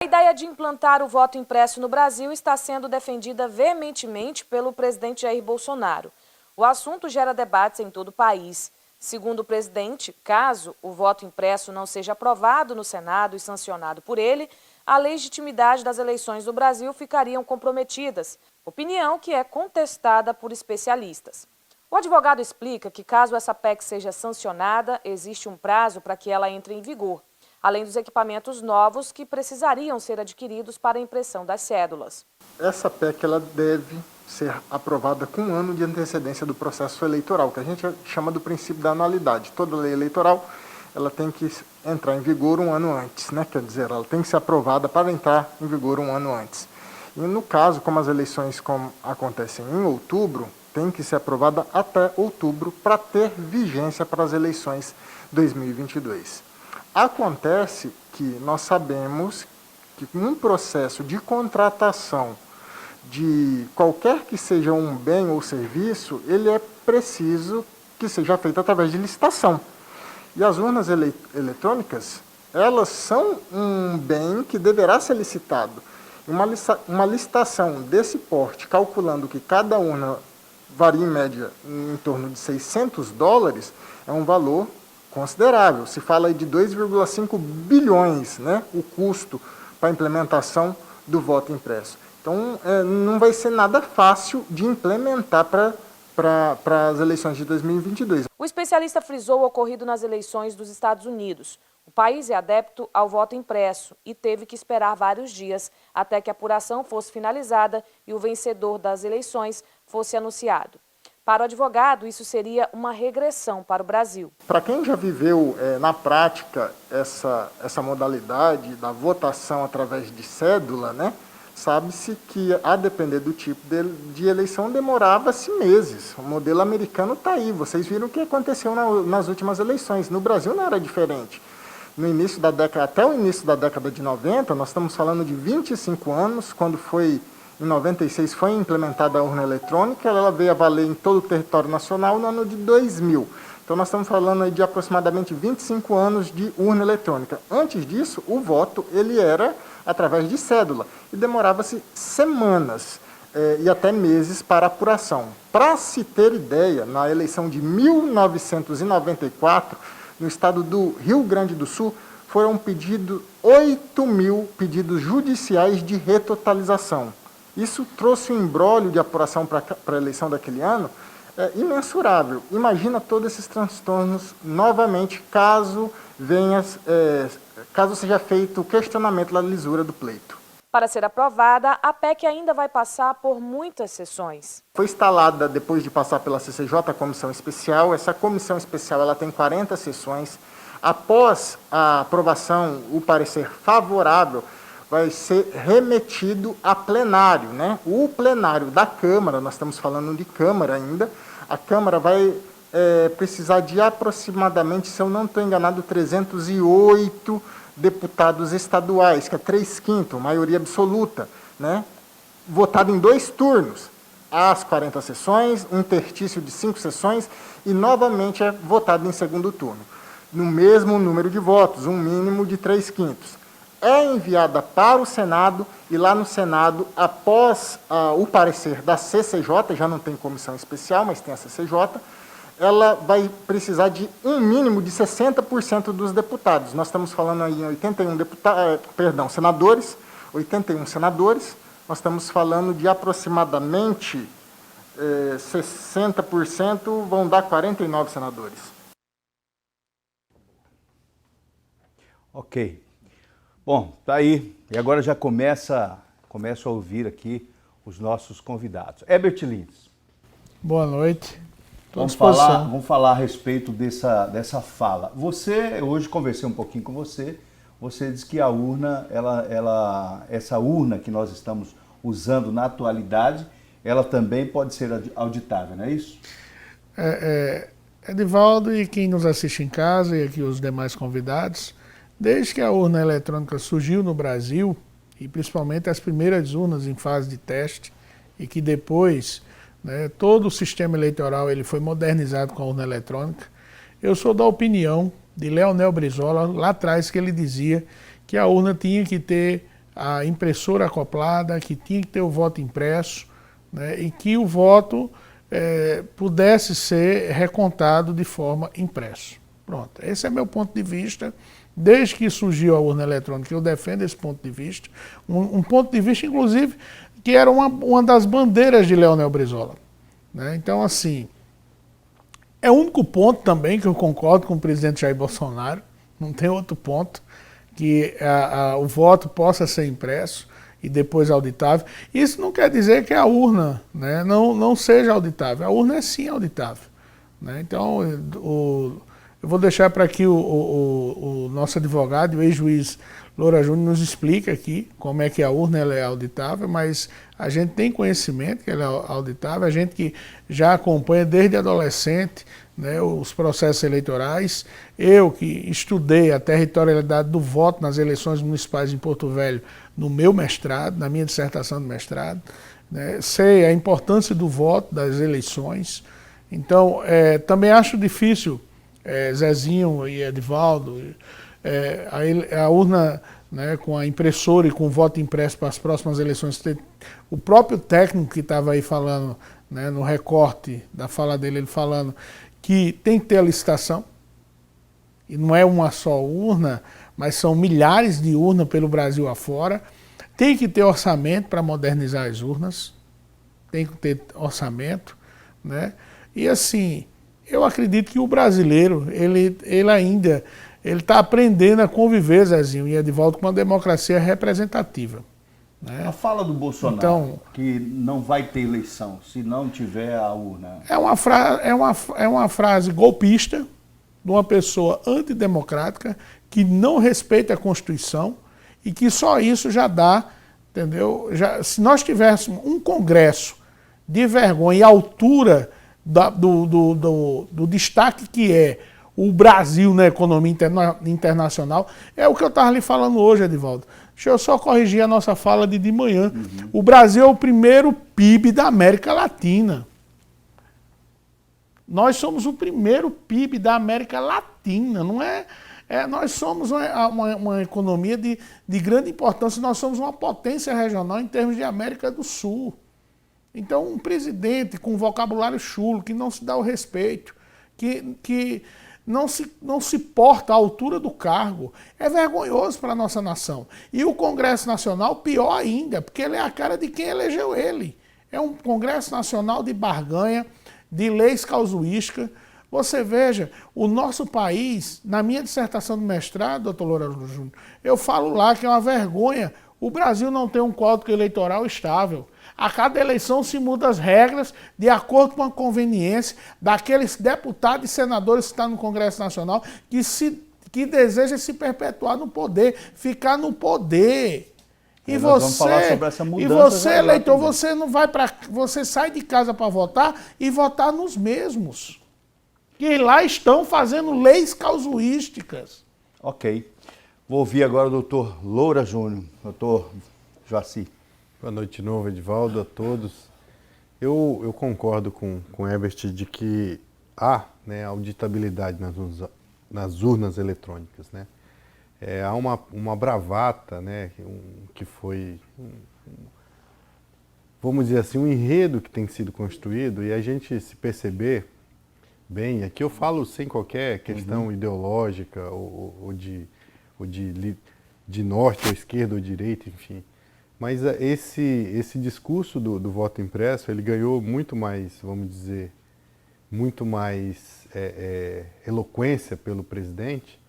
A ideia de implantar o voto impresso no Brasil está sendo defendida veementemente pelo presidente Jair Bolsonaro. O assunto gera debates em todo o país. Segundo o presidente, caso o voto impresso não seja aprovado no Senado e sancionado por ele, a legitimidade das eleições do Brasil ficariam comprometidas, opinião que é contestada por especialistas. O advogado explica que, caso essa PEC seja sancionada, existe um prazo para que ela entre em vigor, além dos equipamentos novos que precisariam ser adquiridos para a impressão das cédulas. Essa PEC ela deve ser aprovada com um ano de antecedência do processo eleitoral, que a gente chama do princípio da anualidade. Toda lei eleitoral ela tem que entrar em vigor um ano antes, né? Quer dizer, ela tem que ser aprovada para entrar em vigor um ano antes. E no caso, como as eleições acontecem em outubro, tem que ser aprovada até outubro para ter vigência para as eleições 2022. Acontece que nós sabemos que um processo de contratação de qualquer que seja um bem ou serviço, ele é preciso que seja feito através de licitação. E as urnas eletrônicas, elas são um bem que deverá ser licitado. Uma licitação desse porte, calculando que cada urna varia em média em torno de $600, é um valor considerável. Se fala aí de 2,5 bilhões, né, o custo para a implementação do voto impresso. Então, não vai ser nada fácil de implementar para as eleições de 2022. O especialista frisou o ocorrido nas eleições dos Estados Unidos. O país é adepto ao voto impresso e teve que esperar vários dias até que a apuração fosse finalizada e o vencedor das eleições fosse anunciado. Para o advogado, isso seria uma regressão para o Brasil. Para quem já viveu na prática essa modalidade da votação através de cédula, né, sabe-se que, a depender do tipo de eleição, demorava-se meses. O modelo americano está aí. Vocês viram o que aconteceu nas últimas eleições. No Brasil não era diferente. No início da década, até o início da década de 90, nós estamos falando de 25 anos, quando foi, em 96, foi implementada a urna eletrônica, ela veio a valer em todo o território nacional no ano de 2000. Então, nós estamos falando aí de aproximadamente 25 anos de urna eletrônica. Antes disso, o voto ele era através de cédula e demorava-se semanas e até meses para apuração. Para se ter ideia, na eleição de 1994, no estado do Rio Grande do Sul, foram pedidos 8.000 pedidos judiciais de retotalização. Isso trouxe um imbróglio de apuração para a eleição daquele ano imensurável. Imagina todos esses transtornos novamente, caso seja feito o questionamento da lisura do pleito. Para ser aprovada, a PEC ainda vai passar por muitas sessões. Foi instalada, depois de passar pela CCJ, a comissão especial. Essa comissão especial ela tem 40 sessões. Após a aprovação, o parecer favorável, vai ser remetido a plenário, né? O plenário da Câmara, nós estamos falando de Câmara ainda, a Câmara vai precisar de aproximadamente, se eu não estou enganado, 308 deputados estaduais, que é 3/5, maioria absoluta, né? Votado em 2 turnos, às 40 sessões, um interstício de 5 sessões, e novamente é votado em segundo turno, no mesmo número de votos, um mínimo de 3/5. É enviada para o Senado, e lá no Senado, após o parecer da CCJ, já não tem comissão especial, mas tem a CCJ, ela vai precisar de um mínimo de 60% dos deputados. Nós estamos falando aí em 81 senadores, 81 senadores, nós estamos falando de aproximadamente 60%, vão dar 49 senadores. Ok. Bom, tá aí. E agora já começo a ouvir aqui os nossos convidados. Herbert Lins. Boa noite. Vamos falar a respeito dessa fala. Hoje conversei um pouquinho com você, você disse que a urna, essa urna que nós estamos usando na atualidade, ela também pode ser auditável, não é isso? Edivaldo e quem nos assiste em casa e aqui os demais convidados, desde que a urna eletrônica surgiu no Brasil, e principalmente as primeiras urnas em fase de teste, e que depois todo o sistema eleitoral ele foi modernizado com a urna eletrônica, eu sou da opinião de Leonel Brizola, lá atrás, que ele dizia que a urna tinha que ter a impressora acoplada, que tinha que ter o voto impresso, né, e que o voto pudesse ser recontado de forma impresso. Pronto, esse é meu ponto de vista. Desde que surgiu a urna eletrônica, eu defendo esse ponto de vista. Um ponto de vista, inclusive, que era uma das bandeiras de Leonel Brizola, né? Então, assim, é o único ponto também que eu concordo com o presidente Jair Bolsonaro, não tem outro ponto, que o voto possa ser impresso e depois auditável. Isso não quer dizer que a urna, né, não seja auditável. A urna é sim auditável, né? Então, eu vou deixar para que o nosso advogado, o ex-juiz Loura Júnior, nos explique aqui como é que a urna ela é auditável, mas a gente tem conhecimento que ela é auditável, a gente que já acompanha desde adolescente, né, os processos eleitorais. Eu que estudei a territorialidade do voto nas eleições municipais em Porto Velho no meu mestrado, na minha dissertação de mestrado, né, sei a importância do voto, das eleições. Então, também acho difícil, Zezinho e Edivaldo, a urna, né, com a impressora e com o voto impresso para as próximas eleições, o próprio técnico que estava aí falando, né, no recorte da fala dele, ele falando que tem que ter a licitação, e não é uma só urna, mas são milhares de urnas pelo Brasil afora. Tem que ter orçamento para modernizar as urnas, tem que ter orçamento, né? E assim, eu acredito que o brasileiro, ele ainda está aprendendo a conviver, Zezinho e Edivaldo, com uma democracia representativa, né? A fala do Bolsonaro, então, que não vai ter eleição se não tiver a urna. É uma frase golpista de uma pessoa antidemocrática que não respeita a Constituição e que só isso já dá, entendeu? Se nós tivéssemos um Congresso de vergonha e altura do destaque que é o Brasil na economia internacional, é o que eu estava lhe falando hoje, Edivaldo. Deixa eu só corrigir a nossa fala de manhã. Uhum. O Brasil é o primeiro PIB da América Latina. Nós somos o primeiro PIB da América Latina, não é? Nós somos uma economia de grande importância, nós somos uma potência regional em termos de América do Sul. Então, um presidente com vocabulário chulo, que não se dá o respeito, que não se porta à altura do cargo, é vergonhoso para a nossa nação. E o Congresso Nacional, pior ainda, porque ele é a cara de quem elegeu ele. É um Congresso Nacional de barganha, de leis causuísticas. Você veja, o nosso país, na minha dissertação de mestrado, doutor Loura Júnior, eu falo lá que é uma vergonha o Brasil não tem um código eleitoral estável. A cada eleição se mudam as regras de acordo com a conveniência daqueles deputados e senadores que estão no Congresso Nacional que desejam se perpetuar no poder, ficar no poder. E vamos falar sobre essa mudança. E você, eleitor, você não vai você sai de casa para votar e votar nos mesmos. Que lá estão fazendo leis causuísticas. Ok. Vou ouvir agora o doutor Loura Júnior. Doutor Joaci. Boa noite de novo, Edivaldo, a todos. Eu concordo com o Herbert de que há, né, auditabilidade nas urnas eletrônicas, né? Há uma bravata, né, que foi, vamos dizer assim, um enredo que tem sido construído, e a gente se perceber bem, aqui eu falo sem qualquer questão ideológica ou de norte ou esquerda ou direita, enfim. Mas esse discurso do voto impresso, ele ganhou muito mais, vamos dizer, muito mais eloquência pelo presidente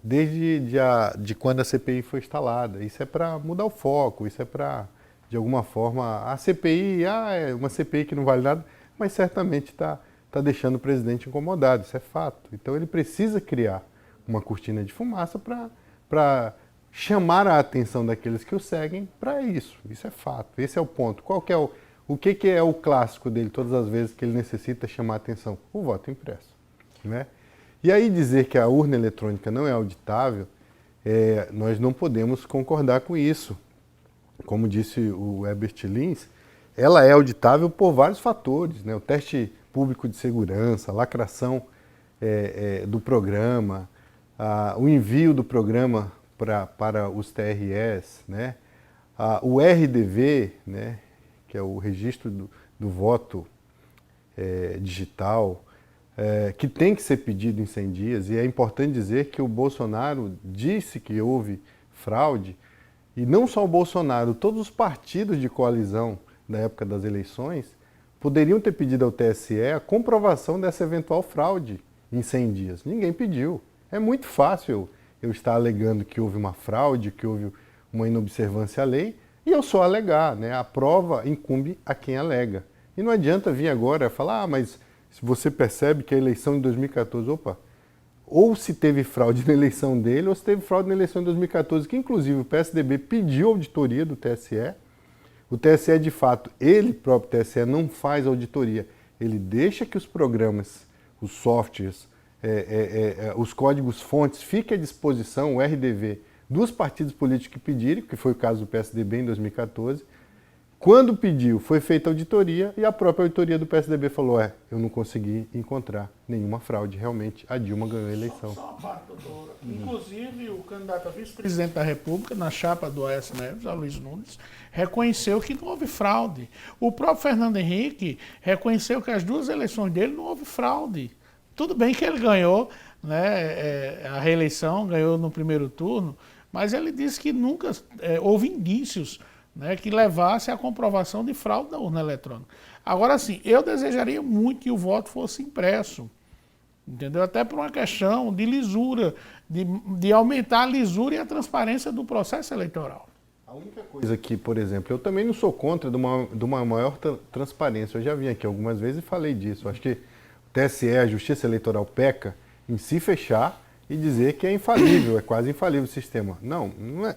de quando a CPI foi instalada. Isso é para mudar o foco, isso é para, de alguma forma, a CPI, é uma CPI que não vale nada, mas certamente está deixando o presidente incomodado, isso é fato. Então ele precisa criar uma cortina de fumaça para chamar a atenção daqueles que o seguem para isso. Isso é fato, esse é o ponto. O que é o clássico dele todas as vezes que ele necessita chamar a atenção? O voto impresso, né? E aí dizer que a urna eletrônica não é auditável, nós não podemos concordar com isso. Como disse o Herbert Lins, ela é auditável por vários fatores, né? O teste público de segurança, a lacração do programa, o envio do programa para os TREs, né? O RDV, né, que é o registro do voto digital, que tem que ser pedido em 100 dias, e é importante dizer que o Bolsonaro disse que houve fraude, e não só o Bolsonaro, todos os partidos de coalizão da época das eleições poderiam ter pedido ao TSE a comprovação dessa eventual fraude em 100 dias. Ninguém pediu. É muito fácil eu estar alegando que houve uma fraude, que houve uma inobservância à lei, e eu só alegar, né? A prova incumbe a quem alega. E não adianta vir agora falar, mas se você percebe que a eleição de 2014, ou se teve fraude na eleição dele, ou se teve fraude na eleição de 2014, que inclusive o PSDB pediu auditoria do TSE. O TSE, de fato, ele próprio TSE não faz auditoria. Ele deixa que os programas, os softwares, os códigos-fontes fiquem à disposição, o RDV, dos partidos políticos que pedirem, que foi o caso do PSDB em 2014. Quando pediu, foi feita auditoria e a própria auditoria do PSDB falou, eu não consegui encontrar nenhuma fraude. Realmente, a Dilma ganhou a eleição. Só uma parte, doutora. Inclusive, o candidato a vice-presidente da República, na chapa do Aécio Neves, Luiz Nunes, reconheceu que não houve fraude. O próprio Fernando Henrique reconheceu que as 2 eleições dele não houve fraude. Tudo bem que ele ganhou, né, a reeleição, ganhou no primeiro turno, mas ele disse que nunca houve indícios, né, que levasse à comprovação de fraude da urna eletrônica. Agora, sim, eu desejaria muito que o voto fosse impresso, entendeu? Até por uma questão de lisura, de aumentar a lisura e a transparência do processo eleitoral. A única coisa que, por exemplo, eu também não sou contra de uma maior transparência. Eu já vim aqui algumas vezes e falei disso. Eu acho que o TSE, a Justiça Eleitoral, peca em se fechar e dizer que é infalível, é quase infalível o sistema. Não,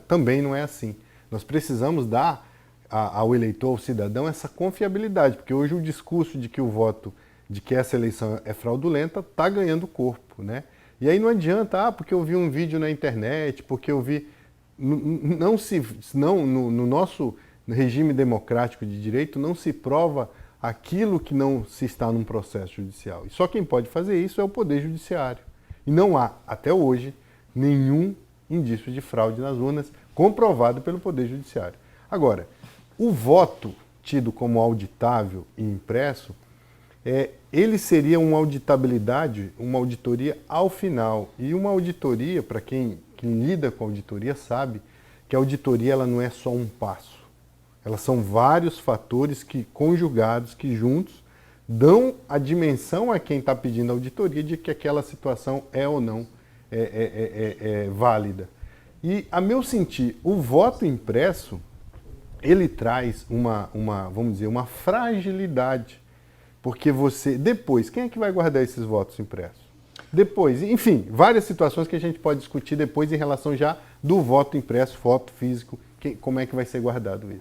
também não é assim. Nós precisamos dar ao eleitor, ao cidadão, essa confiabilidade, porque hoje o discurso de que o voto, de que essa eleição é fraudulenta, está ganhando corpo, né? E aí não adianta, porque eu vi um vídeo na internet, porque eu vi... No nosso regime democrático de direito, não se prova aquilo que não se está num processo judicial. E só quem pode fazer isso é o Poder Judiciário. E não há, até hoje, nenhum indício de fraude nas urnas comprovado pelo Poder Judiciário. Agora, o voto tido como auditável e impresso, ele seria uma auditabilidade, uma auditoria ao final. E uma auditoria, para quem lida com auditoria, sabe que a auditoria ela não é só um passo. Elas são vários fatores conjugados, que juntos dão a dimensão a quem está pedindo auditoria de que aquela situação é ou não válida. E, a meu sentir, o voto impresso, ele traz vamos dizer, uma fragilidade. Porque depois, quem é que vai guardar esses votos impressos? Depois, enfim, várias situações que a gente pode discutir depois em relação já do voto impresso, voto físico, como é que vai ser guardado isso.